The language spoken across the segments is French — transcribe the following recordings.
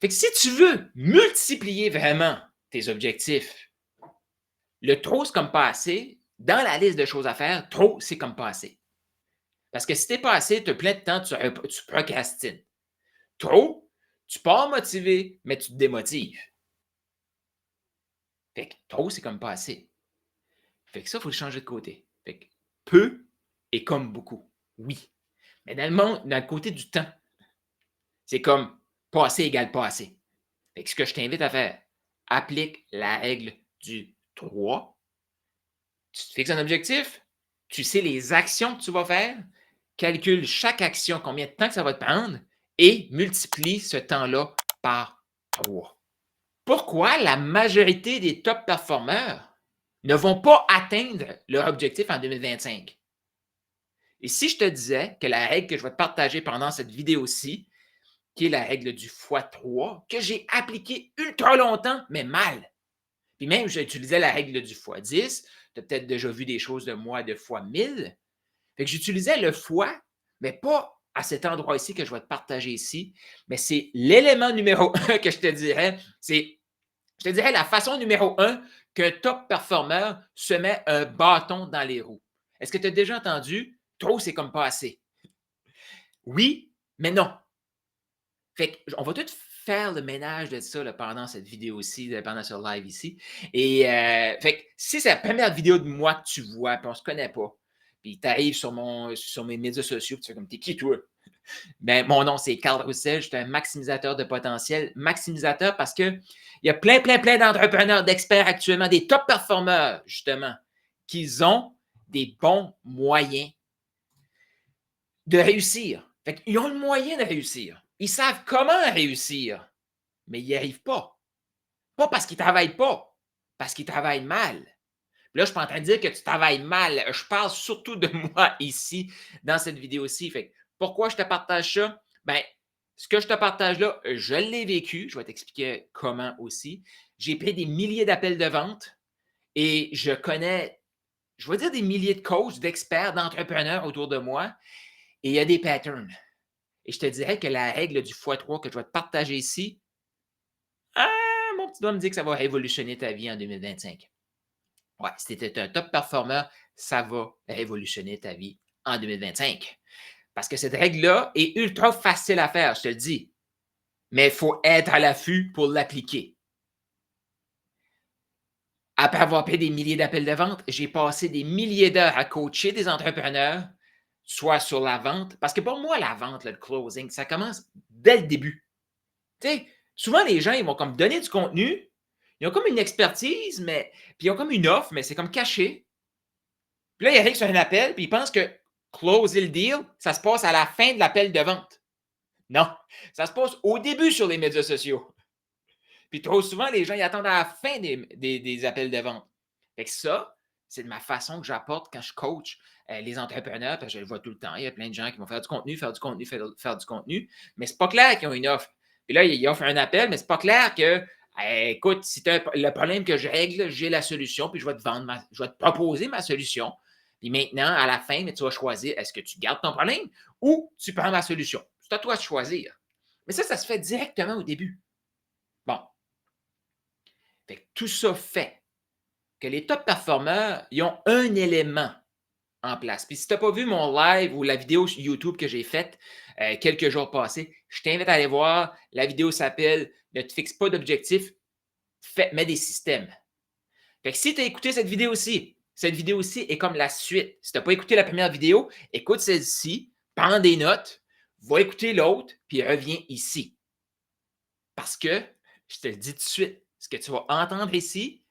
Fait que si tu veux multiplier vraiment tes objectifs, le trop, c'est comme pas assez. Dans la liste de choses à faire, trop, c'est comme pas assez. Parce que si t'es pas assez, tu as plein de temps, tu procrastines. Trop, tu pars motivé, mais tu te démotives. Fait que trop, c'est comme pas assez. Fait que ça, il faut le changer de côté. Fait que peu est comme beaucoup. Oui. Mais dans le côté du temps, c'est comme pas assez égale pas assez. Fait que ce que je t'invite à faire, applique la règle du 3. Tu te fixes un objectif, tu sais les actions que tu vas faire, calcule chaque action, combien de temps que ça va te prendre et multiplie ce temps-là par 3. Pourquoi la majorité des top performeurs ne vont pas atteindre leur objectif en 2025? Et si je te disais que la règle que je vais te partager pendant cette vidéo-ci, qui est la règle du x3, que j'ai appliquée ultra longtemps, mais mal. Puis même, j'utilisais la règle du x10. Tu as peut-être déjà vu des choses de moi de x1000. Fait que j'utilisais le fois, mais pas à cet endroit ici que je vais te partager ici, mais c'est l'élément numéro un que je te dirais. Je te dirais la façon numéro un qu'un top performeur se met un bâton dans les roues. Est-ce que tu as déjà entendu? Trop, c'est comme pas assez. Oui, mais non. Fait qu'on va tout faire le ménage de ça là, pendant cette vidéo-ci, pendant ce live ici. Et fait que si c'est la première vidéo de moi que tu vois, puis on se connaît pas, puis tu arrives sur mes médias sociaux, puis tu fais comme, t'es qui toi? Ben, mon nom, c'est Carl Roussel, je suis un maximisateur de potentiel. Maximisateur parce que il y a plein, plein, plein d'entrepreneurs, d'experts actuellement, des top performeurs, justement, qui ont des bons moyens de réussir. Fait qu'ils ont le moyen de réussir. Ils savent comment réussir, mais ils n'y arrivent pas. Pas parce qu'ils ne travaillent pas, parce qu'ils travaillent mal. Puis là, je ne suis pas en train de dire que tu travailles mal. Je parle surtout de moi ici, dans cette vidéo-ci. Fait que pourquoi je te partage ça? Ben, ce que je te partage là, je l'ai vécu. Je vais t'expliquer comment aussi. J'ai pris des milliers d'appels de vente et je connais, je vais dire des milliers de coachs, d'experts, d'entrepreneurs autour de moi. Et il y a des patterns. Et je te dirais que la règle du x3 que je vais te partager ici, mon petit doigt me dit que ça va révolutionner ta vie en 2025. Ouais, si tu étais un top performer, ça va révolutionner ta vie en 2025. Parce que cette règle-là est ultra facile à faire, je te le dis. Mais il faut être à l'affût pour l'appliquer. Après avoir pris des milliers d'appels de vente, j'ai passé des milliers d'heures à coacher des entrepreneurs, soit sur la vente, parce que pour moi, la vente, le closing, ça commence dès le début. Tu sais, souvent les gens, ils vont comme donner du contenu, ils ont comme une expertise, puis ils ont comme une offre, mais c'est comme caché. Puis là, il arrive sur un appel, puis ils pensent que closer le deal, ça se passe à la fin de l'appel de vente. Non, ça se passe au début sur les médias sociaux. Puis trop souvent, les gens ils attendent à la fin des appels de vente. Fait que ça, c'est de ma façon que j'apporte quand je coach les entrepreneurs, parce que je le vois tout le temps. Il y a plein de gens qui vont faire du contenu, faire du contenu, faire du contenu, mais c'est pas clair qu'ils ont une offre. Puis là, ils offrent un appel, mais c'est pas clair que, écoute, si tu as le problème que je règle, j'ai la solution, puis je vais te vendre, je vais te proposer ma solution. Puis maintenant, à la fin, mais tu vas choisir, est-ce que tu gardes ton problème ou tu prends ma solution? C'est à toi de choisir. Mais ça se fait directement au début. Bon, fait que tout ça fait que les top performeurs, ils ont un élément en place. Puis si tu n'as pas vu mon live ou la vidéo sur YouTube que j'ai faite quelques jours passés, je t'invite à aller voir. La vidéo s'appelle « Ne te fixe pas d'objectif, mets des systèmes ». Fait que si tu as écouté cette vidéo-ci est comme la suite. Si tu n'as pas écouté la première vidéo, écoute celle-ci, prends des notes, va écouter l'autre, puis reviens ici. Parce que, je te le dis tout de suite, ce que tu vas entendre ici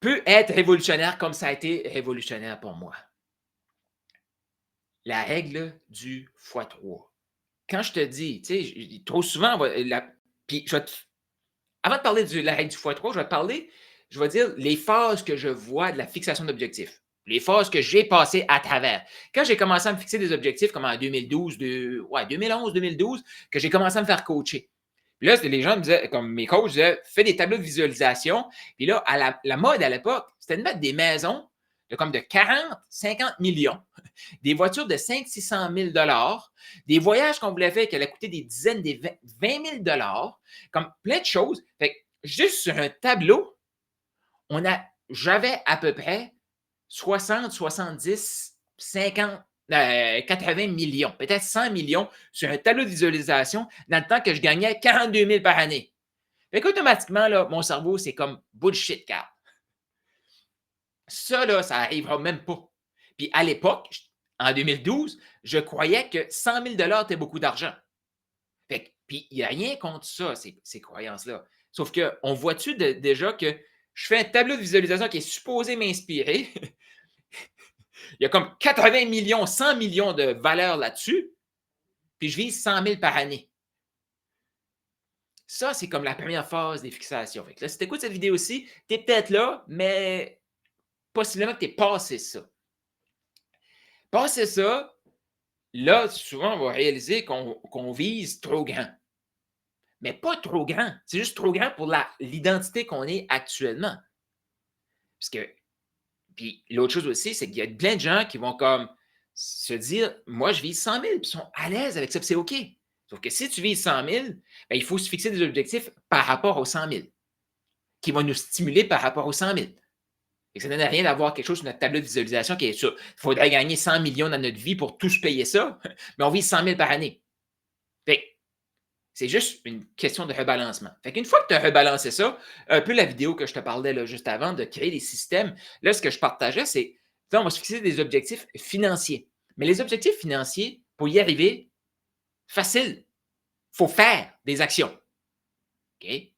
peut être révolutionnaire comme ça a été révolutionnaire pour moi. La règle du x3. Quand je te dis, tu sais, trop souvent, puis avant de parler de la règle du x3, je vais dire les phases que je vois de la fixation d'objectifs. Les phases que j'ai passées à travers. Quand j'ai commencé à me fixer des objectifs, comme en 2011, 2012, que j'ai commencé à me faire coacher. Puis là, les gens me disaient, comme mes coachs disaient, fais des tableaux de visualisation. Puis là, la mode à l'époque, c'était de mettre des maisons comme de 40, 50 millions, des voitures de 500 000, 600 000 des voyages qu'on voulait faire qui allaient coûter des dizaines, des 20 000 comme plein de choses. Fait que juste sur un tableau, j'avais à peu près 60, 70, 50, 80 millions, peut-être 100 millions sur un tableau de visualisation dans le temps que je gagnais 42 000 par année. Fait qu'automatiquement, là, mon cerveau, c'est comme bullshit, Carl. Ça, là, ça n'arrivera même pas. Puis à l'époque, en 2012, je croyais que 100 000 était beaucoup d'argent. Puis il n'y a rien contre ça, ces croyances-là. Sauf qu'on voit-tu déjà que je fais un tableau de visualisation qui est supposé m'inspirer. Il y a comme 80 millions, 100 millions de valeurs là-dessus, puis je vise 100 000 par année. Ça, c'est comme la première phase des fixations. Fait que là, si tu écoutes cette vidéo-ci, tu es peut-être là, mais possiblement que tu es passé ça. Passé ça, là, souvent, on va réaliser qu'on vise trop grand. Mais pas trop grand. C'est juste trop grand pour l'identité qu'on est actuellement. Parce que, puis l'autre chose aussi, c'est qu'il y a plein de gens qui vont comme se dire, moi, je vise 100 000, puis ils sont à l'aise avec ça, puis c'est OK. Sauf que si tu vises 100 000, ben, il faut se fixer des objectifs par rapport aux 100 000, qui vont nous stimuler par rapport aux 100 000. Et ça ne donne rien d'avoir quelque chose sur notre tableau de visualisation qui est sûr. Il faudrait gagner 100 millions dans notre vie pour tout se payer ça, mais on vise 100 000 par année. Fait c'est juste une question de rebalancement. Fait qu'une fois que tu as rebalancé ça, un peu la vidéo que je te parlais là, juste avant, de créer des systèmes, là, ce que je partageais, c'est on va se fixer des objectifs financiers. Mais les objectifs financiers, pour y arriver, facile. Il faut faire des actions. OK? Puis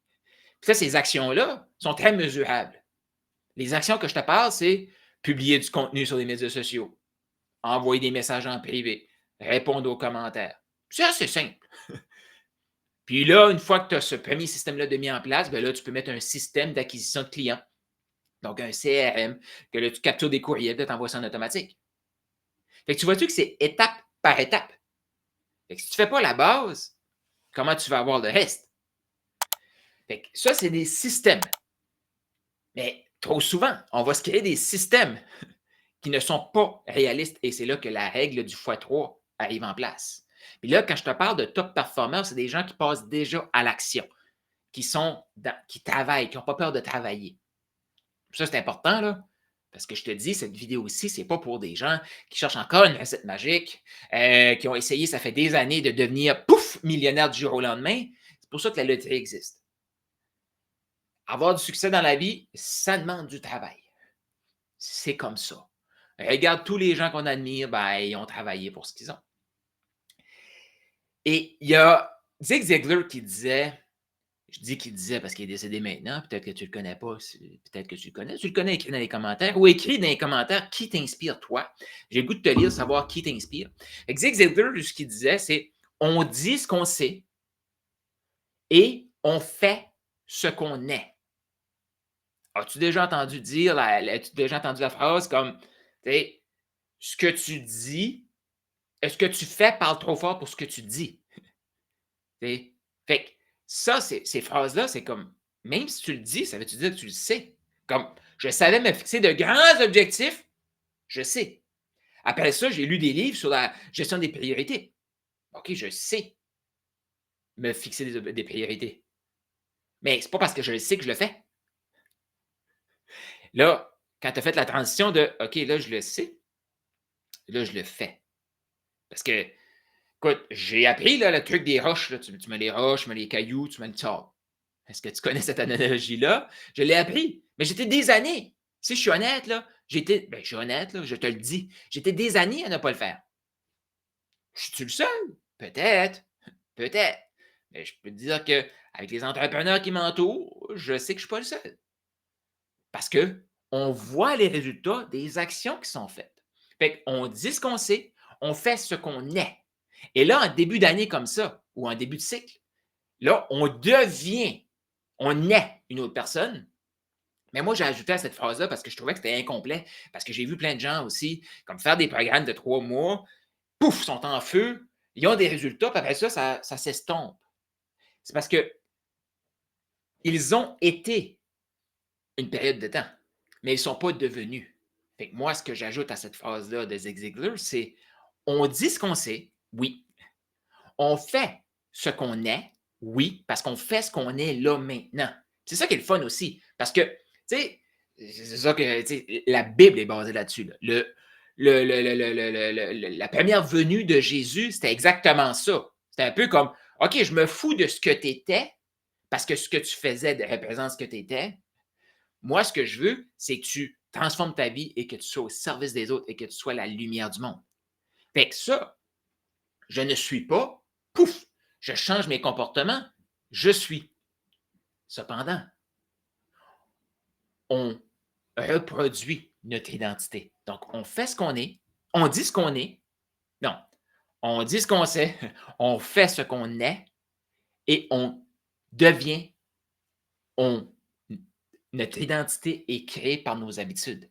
ça, ces actions-là sont très mesurables. Les actions que je te parle, c'est publier du contenu sur les médias sociaux, envoyer des messages en privé, répondre aux commentaires. C'est assez simple. Puis là, une fois que tu as ce premier système-là de mis en place, bien là, tu peux mettre un système d'acquisition de clients. Donc, un CRM, que là, tu captures des courriels, tu envoies ça en automatique. Fait que tu vois-tu que c'est étape par étape. Fait que si tu ne fais pas la base, comment tu vas avoir le reste? Fait que ça, c'est des systèmes. Mais trop souvent, on va se créer des systèmes qui ne sont pas réalistes et c'est là que la règle du x3 arrive en place. Puis là, quand je te parle de top performers, c'est des gens qui passent déjà à l'action, qui travaillent, qui n'ont pas peur de travailler. Ça, c'est important, là, parce que je te dis, cette vidéo-ci, ce n'est pas pour des gens qui cherchent encore une recette magique, qui ont essayé, ça fait des années, de devenir, pouf, millionnaire du jour au lendemain. C'est pour ça que la loterie existe. Avoir du succès dans la vie, ça demande du travail. C'est comme ça. Regarde tous les gens qu'on admire, ben, ils ont travaillé pour ce qu'ils ont. Et il y a Zig Ziglar qui disait, je dis qu'il disait parce qu'il est décédé maintenant, peut-être que tu ne le connais pas, peut-être que tu le connais, écris dans les commentaires, ou écris dans les commentaires qui t'inspire toi. J'ai le goût de te lire, savoir qui t'inspire. Zig Ziglar, ce qu'il disait, c'est on dit ce qu'on sait et on fait ce qu'on est. As-tu déjà entendu dire, as-tu déjà entendu la phrase comme, tu sais, ce que tu dis, ce que tu fais parle trop fort pour ce que tu dis. T'sais? Fait que ça, ces phrases-là, c'est comme, même si tu le dis, ça veut-tu dire que tu le sais? Comme, je savais me fixer de grands objectifs, je sais. Après ça, j'ai lu des livres sur la gestion des priorités. OK, je sais me fixer des priorités. Mais c'est pas parce que je le sais que je le fais. Là, quand tu as fait la transition de OK, là, je le sais, là, je le fais. Parce que, écoute, j'ai appris là, le truc des roches. Là. Tu mets les roches, tu mets les cailloux, tu mets le sable. Est-ce que tu connais cette analogie-là? Je l'ai appris, mais j'étais des années. Si je suis honnête, là, je suis honnête, là, je te le dis, j'étais des années à ne pas le faire. Je suis-tu le seul? Peut-être, peut-être. Mais je peux te dire qu'avec les entrepreneurs qui m'entourent, je sais que je ne suis pas le seul. Parce qu'on voit les résultats des actions qui sont faites. Fait qu'on dit ce qu'on sait, on fait ce qu'on est. Et là, en début d'année comme ça, ou en début de cycle, là, on est une autre personne. Mais moi, j'ai ajouté à cette phrase-là parce que je trouvais que c'était incomplet. Parce que j'ai vu plein de gens aussi, comme faire des programmes de 3 mois, pouf, sont en feu, ils ont des résultats, puis après ça, ça s'estompe. C'est parce qu'ils ont été une période de temps, mais ils ne sont pas devenus. Fait que moi, ce que j'ajoute à cette phrase-là de Zig Ziglar, c'est on dit ce qu'on sait, oui. On fait ce qu'on est, oui, parce qu'on fait ce qu'on est là maintenant. C'est ça qui est le fun aussi. Parce que, tu sais, c'est ça que tu sais, la Bible est basée là-dessus. Là. La première venue de Jésus, c'était exactement ça. C'était un peu comme OK, je me fous de ce que tu étais, parce que ce que tu faisais représente ce que tu étais. Moi, ce que je veux, c'est que tu transformes ta vie et que tu sois au service des autres et que tu sois la lumière du monde. Fait que ça, je ne suis pas, pouf, je change mes comportements, je suis. Cependant, on reproduit notre identité. Donc, on fait ce qu'on est, on dit ce qu'on est, non, on dit ce qu'on sait, on fait ce qu'on est et on devient, on, notre identité est créée par nos habitudes.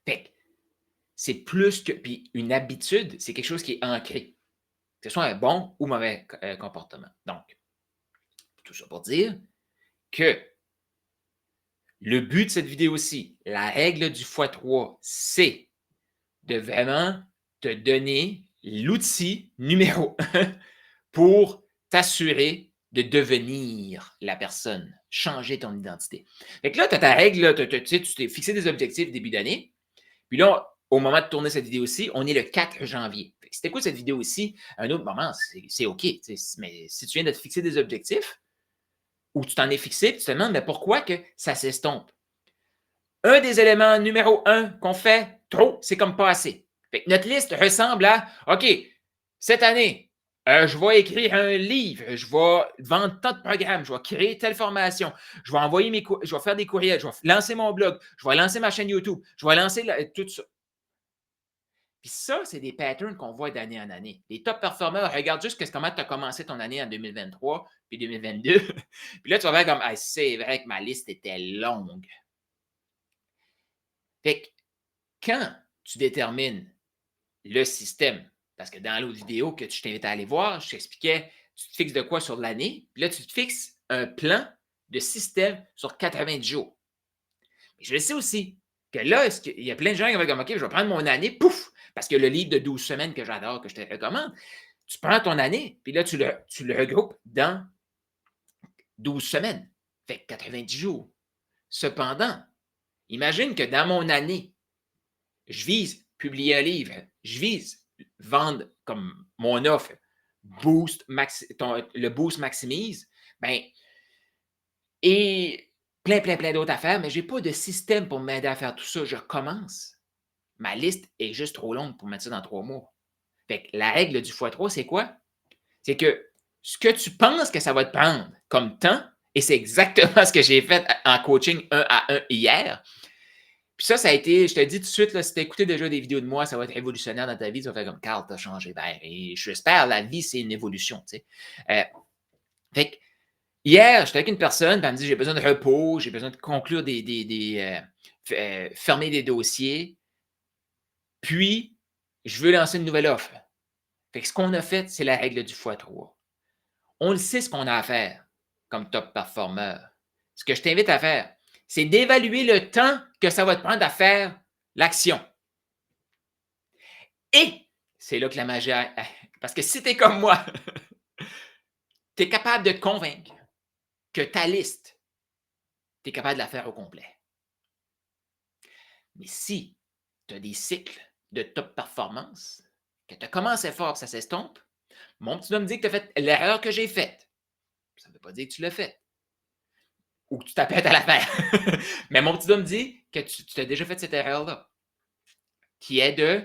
Fait que c'est plus que, puis une habitude, c'est quelque chose qui est ancré, que ce soit un bon ou mauvais comportement. Donc, tout ça pour dire que le but de cette vidéo-ci, la règle du x3, c'est de vraiment te donner l'outil numéro 1 pour t'assurer de devenir la personne, changer ton identité. Fait que là, tu as ta règle, là, tu t'es fixé des objectifs début d'année. Puis là, au moment de tourner cette vidéo-ci, on est le 4 janvier. Fait que si tu écoutes cette vidéo-ci, à un autre moment, c'est OK. Mais si tu viens de te fixer des objectifs, ou tu t'en es fixé, puis tu te demandes mais pourquoi que ça s'estompe. Un des éléments numéro 1 qu'on fait trop, c'est comme pas assez. Fait que notre liste ressemble à OK, cette année, je vais écrire un livre, je vais vendre tant de programmes, je vais créer telle formation, je vais envoyer je vais faire des courriels, je vais lancer mon blog, je vais lancer ma chaîne YouTube, je vais lancer tout ça. Puis ça, c'est des patterns qu'on voit d'année en année. Les top performers, regarde juste comment tu as commencé ton année en 2023 puis 2022. Puis là, tu vas voir comme, ah, c'est vrai que ma liste était longue. Fait que quand tu détermines le système, parce que dans l'autre vidéo que je t'invite à aller voir, je t'expliquais, tu te fixes de quoi sur l'année, puis là, tu te fixes un plan de système sur 90 jours. Mais je le sais aussi que là, il y a plein de gens qui vont dire, OK, je vais prendre mon année, pouf, parce que le livre de 12 semaines que j'adore, que je te recommande, tu prends ton année, puis là, tu le regroupes dans 12 semaines. Fait que 90 jours. Cependant, imagine que dans mon année, je vise publier un livre, je vise vendre comme mon offre, le boost maximise, ben, et plein d'autres affaires, mais je n'ai pas de système pour m'aider à faire tout ça. Je commence. Ma liste est juste trop longue pour mettre ça dans 3 mois. Fait que la règle du x3, c'est quoi? C'est que ce que tu penses que ça va te prendre comme temps, et c'est exactement ce que j'ai fait en coaching 1 à 1 hier. Puis ça a été, je te dis tout de suite, là, si tu as écouté déjà des vidéos de moi, ça va être révolutionnaire dans ta vie. Tu vas faire comme Carl, tu as changé. Ben, et j'espère, la vie, c'est une évolution. Tu sais. Fait que hier, j'étais avec une personne, elle me dit j'ai besoin de repos, j'ai besoin de conclure fermer des dossiers. Puis, je veux lancer une nouvelle offre. Fait que ce qu'on a fait, c'est la règle du x3. On le sait ce qu'on a à faire comme top performer. Ce que je t'invite à faire, c'est d'évaluer le temps que ça va te prendre à faire l'action. Et c'est là que la magie. Parce que si tu es comme moi, tu es capable de te convaincre que ta liste, tu es capable de la faire au complet. Mais si tu as des cycles de top performance, que tu as commencé fort, ça s'estompe, mon petit doigt me dit que tu as fait l'erreur que j'ai faite. Ça ne veut pas dire que tu l'as faite. Ou que tu t'apprêtes à la faire. Mais mon petit doigt me dit que tu as déjà fait cette erreur-là, qui est de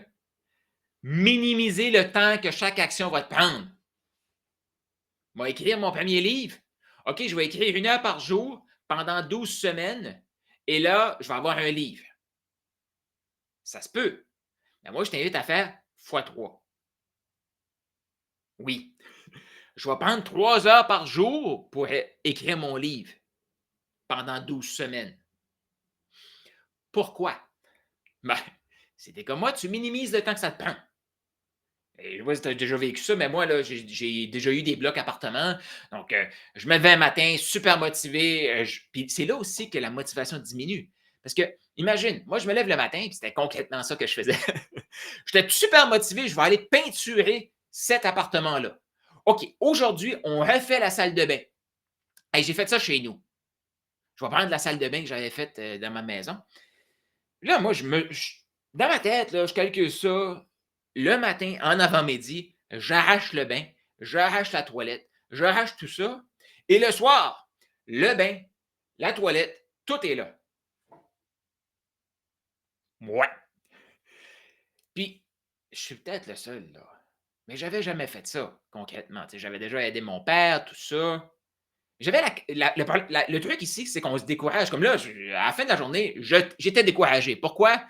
minimiser le temps que chaque action va te prendre. Je vais écrire mon premier livre. OK, je vais écrire 1 heure par jour pendant 12 semaines et là, je vais avoir un livre. Ça se peut. Mais moi, je t'invite à faire x3. Oui. Je vais prendre 3 heures par jour pour écrire mon livre pendant 12 semaines. Pourquoi? Ben, si t'es comme moi, tu minimises le temps que ça te prend. Et je vois si tu as déjà vécu ça, mais moi, là, j'ai déjà eu des blocs appartements. Donc, je me levais un matin super motivé. Puis c'est là aussi que la motivation diminue. Parce que, imagine, moi, je me lève le matin, puis c'était concrètement ça que je faisais. J'étais super motivé, je vais aller peinturer cet appartement-là. OK, aujourd'hui, on refait la salle de bain. Hey, j'ai fait ça chez nous. Je vais prendre la salle de bain que j'avais faite dans ma maison. Là, moi, dans ma tête, là, je calcule ça. Le matin, en avant-midi, j'arrache le bain, j'arrache la toilette, j'arrache tout ça. Et le soir, le bain, la toilette, tout est là. Ouais. Puis, je suis peut-être le seul, là. Mais j'avais jamais fait ça, concrètement. Tu sais, j'avais déjà aidé mon père, tout ça. J'avais le truc ici, c'est qu'on se décourage. Comme là, à la fin de la journée, j'étais découragé. Pourquoi?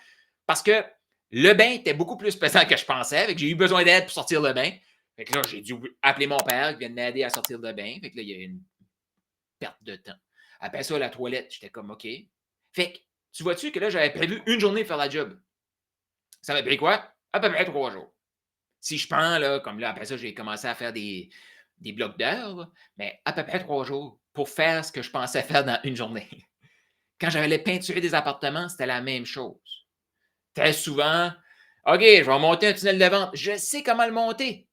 Parce que le bain était beaucoup plus pesant que je pensais. Fait que j'ai eu besoin d'aide pour sortir le bain. Fait que là, j'ai dû appeler mon père qui vient de m'aider à sortir le bain. Fait que là, il y a eu une perte de temps. Après ça, la toilette, j'étais comme OK. Fait que, tu vois-tu que là, j'avais prévu une journée de faire la job. Ça m'a pris quoi? À peu près 3 jours. Si je prends, là, comme là, après ça, j'ai commencé à faire des blocs d'heures, là, mais à peu près 3 jours pour faire ce que je pensais faire dans une journée. Quand j'allais peinturer des appartements, c'était la même chose. Très souvent, OK, je vais monter un tunnel de vente. Je sais comment le monter.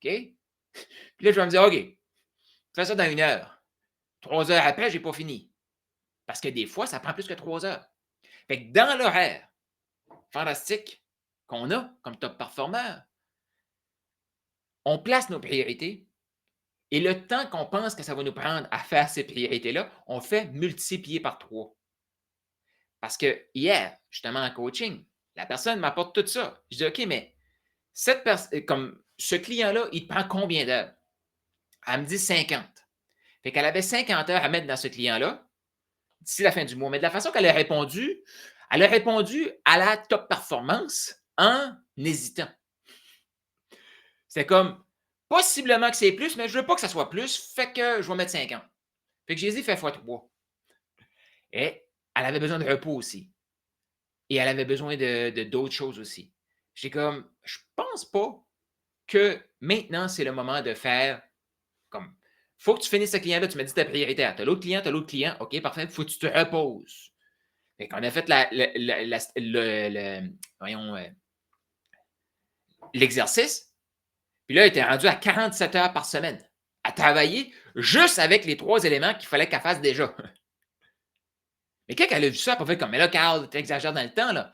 OK? Puis là, je vais me dire, OK, fais ça dans 1 heure. 3 heures après, je n'ai pas fini. Parce que des fois, ça prend plus que 3 heures. Fait que dans l'horaire fantastique qu'on a comme top performeur, on place nos priorités et le temps qu'on pense que ça va nous prendre à faire ces priorités-là, on fait multiplier par 3. Parce que hier, justement en coaching, la personne m'apporte tout ça. Je dis, OK, mais comme ce client-là, il te prend combien d'heures? Elle me dit 50. Fait qu'elle avait 50 heures à mettre dans ce client-là d'ici la fin du mois. Mais de la façon qu'elle a répondu à la top performance en hésitant. C'est comme, possiblement que c'est plus, mais je ne veux pas que ça soit plus, fait que je vais mettre 50. Fait que j'ai dit, fais x3. Et elle avait besoin de repos aussi. Et elle avait besoin d'autres choses aussi. J'ai comme, je pense pas que maintenant, c'est le moment de faire comme, faut que tu finisses ce client-là, tu m'as dit ta priorité. Tu as l'autre client, OK, parfait, faut que tu te reposes. Fait qu'on a fait voyons, l'exercice, puis là, elle était rendue à 47 heures par semaine à travailler juste avec les 3 éléments qu'il fallait qu'elle fasse déjà. Mais quand elle a vu ça, elle a fait comme, mais là, Carl, tu exagères dans le temps, là.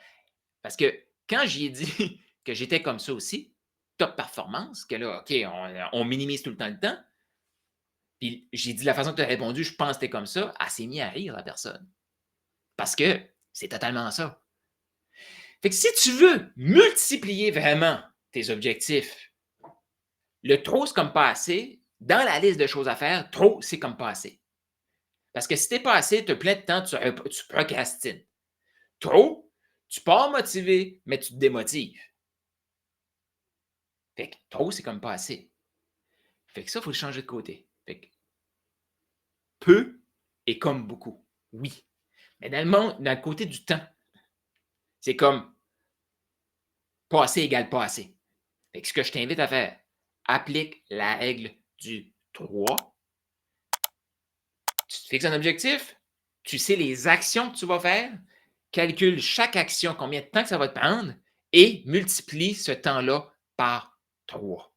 Parce que quand j'y ai dit que j'étais comme ça aussi, top performance, que là, OK, on minimise tout le temps le temps, puis j'ai dit de la façon que tu as répondu, je pense que tu es comme ça, elle s'est mise à rire, la personne. Parce que c'est totalement ça. Fait que si tu veux multiplier vraiment tes objectifs, le trop, c'est comme pas assez. Dans la liste de choses à faire, trop, c'est comme pas assez. Parce que si t'es pas assez, tu as plein de temps, tu procrastines. Trop, tu pars motivé, mais tu te démotives. Fait que trop, c'est comme pas assez. Fait que ça, il faut le changer de côté. Fait que peu est comme beaucoup. Oui. Mais dans le côté du temps, c'est comme pas assez égale pas assez. Fait que ce que je t'invite à faire, applique la règle du 3. Tu te fixes un objectif, tu sais les actions que tu vas faire, calcule chaque action, combien de temps que ça va te prendre et multiplie ce temps-là par 3.